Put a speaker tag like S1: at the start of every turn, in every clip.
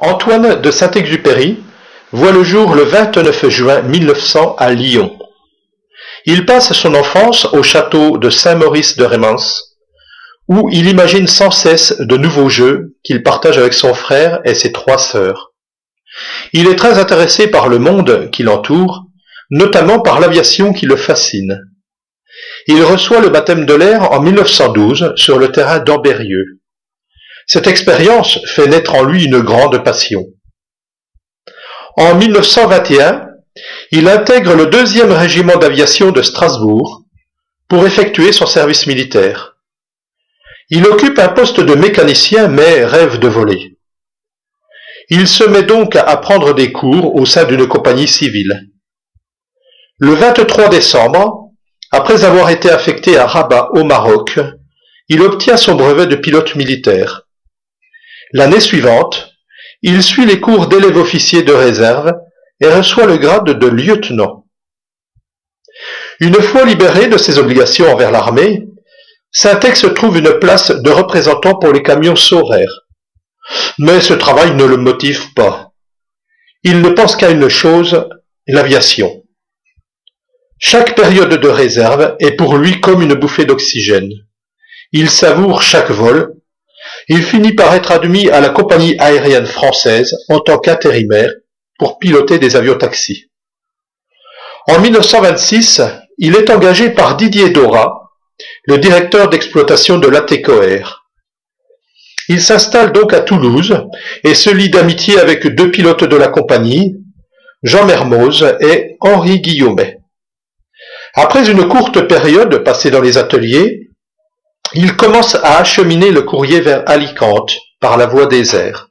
S1: Antoine de Saint-Exupéry voit le jour le 29 juin 1900 à Lyon. Il passe son enfance au château de Saint-Maurice de Rémence, où il imagine sans cesse de nouveaux jeux qu'il partage avec son frère et ses 3 sœurs. Il est très intéressé par le monde qui l'entoure, notamment par l'aviation qui le fascine. Il reçoit le baptême de l'air en 1912 sur le terrain d'Ambérieu. Cette expérience fait naître en lui une grande passion. En 1921, il intègre le 2e régiment d'aviation de Strasbourg pour effectuer son service militaire. Il occupe un poste de mécanicien mais rêve de voler. Il se met donc à prendre des cours au sein d'une compagnie civile. Le 23 décembre, après avoir été affecté à Rabat au Maroc, il obtient son brevet de pilote militaire. L'année suivante, il suit les cours d'élève officier de réserve et reçoit le grade de lieutenant. Une fois libéré de ses obligations envers l'armée, Saint-Ex trouve une place de représentant pour les camions Saurer. Mais ce travail ne le motive pas. Il ne pense qu'à une chose, l'aviation. Chaque période de réserve est pour lui comme une bouffée d'oxygène. Il savoure chaque vol. Il finit par être admis à la compagnie aérienne française en tant qu'intérimaire pour piloter des avions-taxis. En 1926, il est engagé par Didier Dorat, le directeur d'exploitation de l'ATCOR. Il s'installe donc à Toulouse et se lie d'amitié avec 2 pilotes de la compagnie, Jean Mermoz et Henri Guillaumet. Après une courte période passée dans les ateliers, il commence à acheminer le courrier vers Alicante par la voie des airs.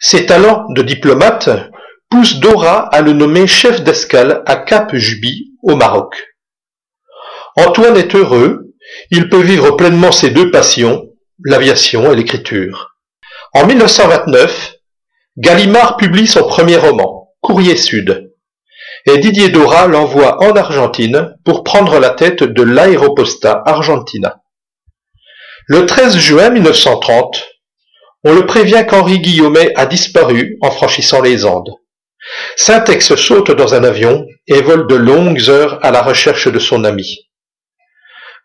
S1: Ses talents de diplomate poussent Dorat à le nommer chef d'escale à Cap-Juby au Maroc. Antoine est heureux, il peut vivre pleinement ses 2 passions, l'aviation et l'écriture. En 1929, Gallimard publie son premier roman, Courrier Sud, et Didier Dorat l'envoie en Argentine pour prendre la tête de l'Aeroposta Argentina. Le 13 juin 1930, on le prévient qu'Henri Guillaumet a disparu en franchissant les Andes. Saint-Ex saute dans un avion et vole de longues heures à la recherche de son ami.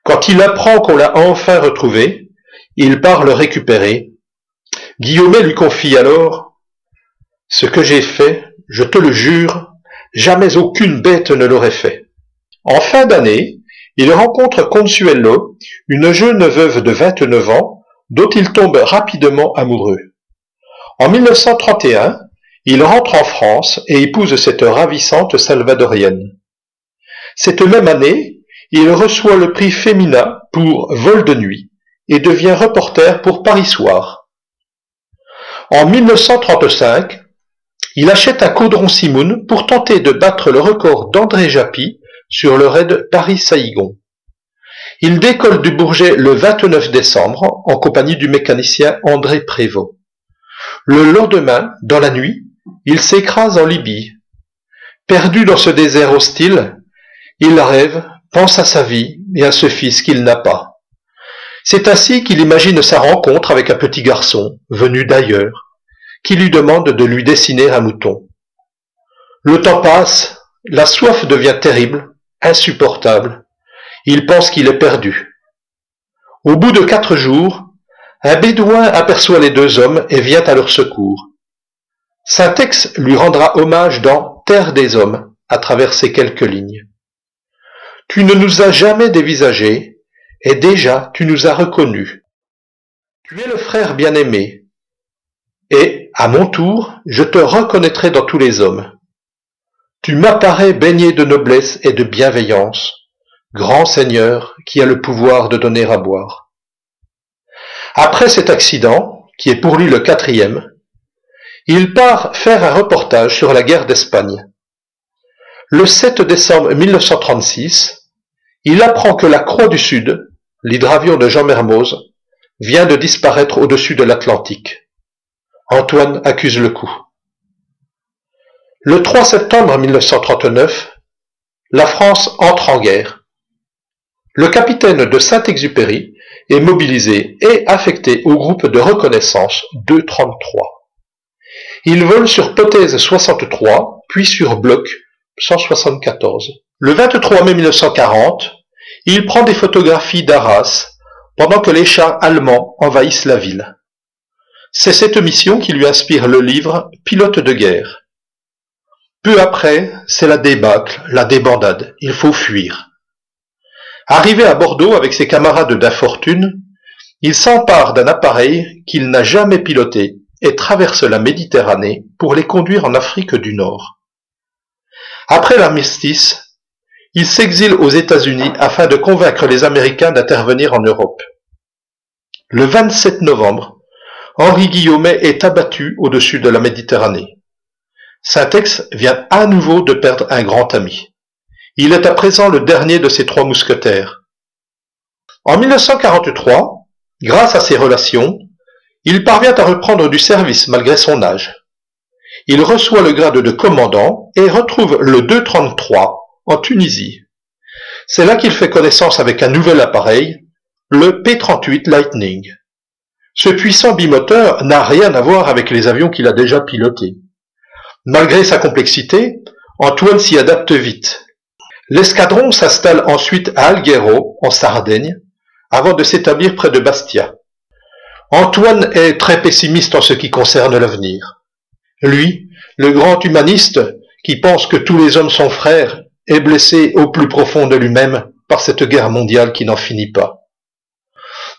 S1: Quand il apprend qu'on l'a enfin retrouvé, il part le récupérer. Guillaumet lui confie alors « Ce que j'ai fait, je te le jure, jamais aucune bête ne l'aurait fait. » En fin d'année, il rencontre Consuelo, une jeune veuve de 29 ans, dont il tombe rapidement amoureux. En 1931, il rentre en France et épouse cette ravissante salvadorienne. Cette même année, il reçoit le prix Femina pour Vol de nuit et devient reporter pour Paris Soir. En 1935, il achète un caudron Simoun pour tenter de battre le record d'André Japy sur le raid Paris-Saïgon. Il décolle du Bourget le 29 décembre en compagnie du mécanicien André Prévost. Le lendemain, dans la nuit, il s'écrase en Libye. Perdu dans ce désert hostile, il rêve, pense à sa vie et à ce fils qu'il n'a pas. C'est ainsi qu'il imagine sa rencontre avec un petit garçon, venu d'ailleurs, qui lui demande de lui dessiner un mouton. Le temps passe, la soif devient terrible, insupportable. Il pense qu'il est perdu. Au bout de 4 jours, un bédouin aperçoit les 2 hommes et vient à leur secours. Saint-Ex lui rendra hommage dans Terre des hommes à travers ces quelques lignes. Tu ne nous as jamais dévisagés, et déjà tu nous as reconnus. Tu es le frère bien-aimé, et, à mon tour, je te reconnaîtrai dans tous les hommes. Tu m'apparais baigné de noblesse et de bienveillance, grand seigneur qui a le pouvoir de donner à boire. Après cet accident, qui est pour lui le 4e, il part faire un reportage sur la guerre d'Espagne. Le 7 décembre 1936, il apprend que la Croix du Sud, l'hydravion de Jean Mermoz, vient de disparaître au-dessus de l'Atlantique. Antoine accuse le coup. Le 3 septembre 1939, la France entre en guerre. Le capitaine de Saint-Exupéry est mobilisé et affecté au groupe de reconnaissance 233. Il vole sur Potez 63, puis sur Bloc 174. Le 23 mai 1940, il prend des photographies d'Arras pendant que les chars allemands envahissent la ville. C'est cette mission qui lui inspire le livre Pilote de guerre. Peu après, c'est la débâcle, la débandade, il faut fuir. Arrivé à Bordeaux avec ses camarades d'infortune, il s'empare d'un appareil qu'il n'a jamais piloté et traverse la Méditerranée pour les conduire en Afrique du Nord. Après l'armistice, il s'exile aux États-Unis afin de convaincre les Américains d'intervenir en Europe. Le 27 novembre, Henri Guillaumet est abattu au-dessus de la Méditerranée. Saint-Ex vient à nouveau de perdre un grand ami. Il est à présent le dernier de ses 3 mousquetaires. En 1943, grâce à ses relations, il parvient à reprendre du service malgré son âge. Il reçoit le grade de commandant et retrouve le 233 en Tunisie. C'est là qu'il fait connaissance avec un nouvel appareil, le P-38 Lightning. Ce puissant bimoteur n'a rien à voir avec les avions qu'il a déjà pilotés. Malgré sa complexité, Antoine s'y adapte vite. L'escadron s'installe ensuite à Alghero, en Sardaigne, avant de s'établir près de Bastia. Antoine est très pessimiste en ce qui concerne l'avenir. Lui, le grand humaniste, qui pense que tous les hommes sont frères, est blessé au plus profond de lui-même par cette guerre mondiale qui n'en finit pas.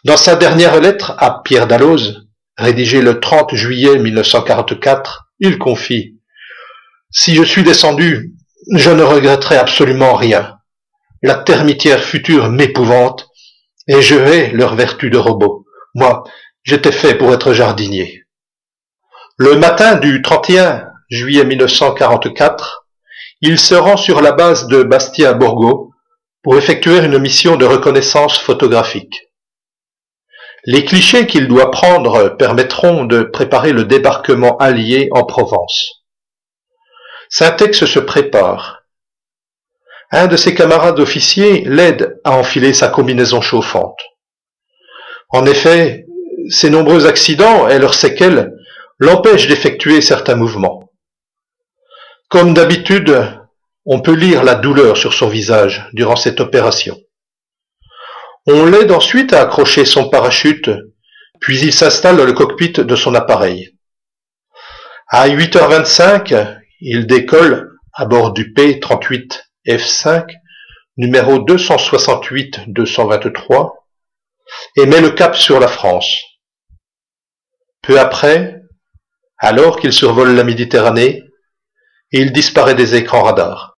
S1: Dans sa dernière lettre à Pierre Dalloz, rédigée le 30 juillet 1944, il confie « Si je suis descendu, je ne regretterai absolument rien. La termitière future m'épouvante, et je hais leur vertu de robot. Moi, j'étais fait pour être jardinier. » Le matin du 31 juillet 1944, il se rend sur la base de Bastia-Borgo pour effectuer une mission de reconnaissance photographique. Les clichés qu'il doit prendre permettront de préparer le débarquement allié en Provence. Saint-Ex se prépare. Un de ses camarades officiers l'aide à enfiler sa combinaison chauffante. En effet, ses nombreux accidents et leurs séquelles l'empêchent d'effectuer certains mouvements. Comme d'habitude, on peut lire la douleur sur son visage durant cette opération. On l'aide ensuite à accrocher son parachute, puis il s'installe dans le cockpit de son appareil. À 8h25, il décolle à bord du P-38 F5, numéro 268-223, et met le cap sur la France. Peu après, alors qu'il survole la Méditerranée, il disparaît des écrans radars.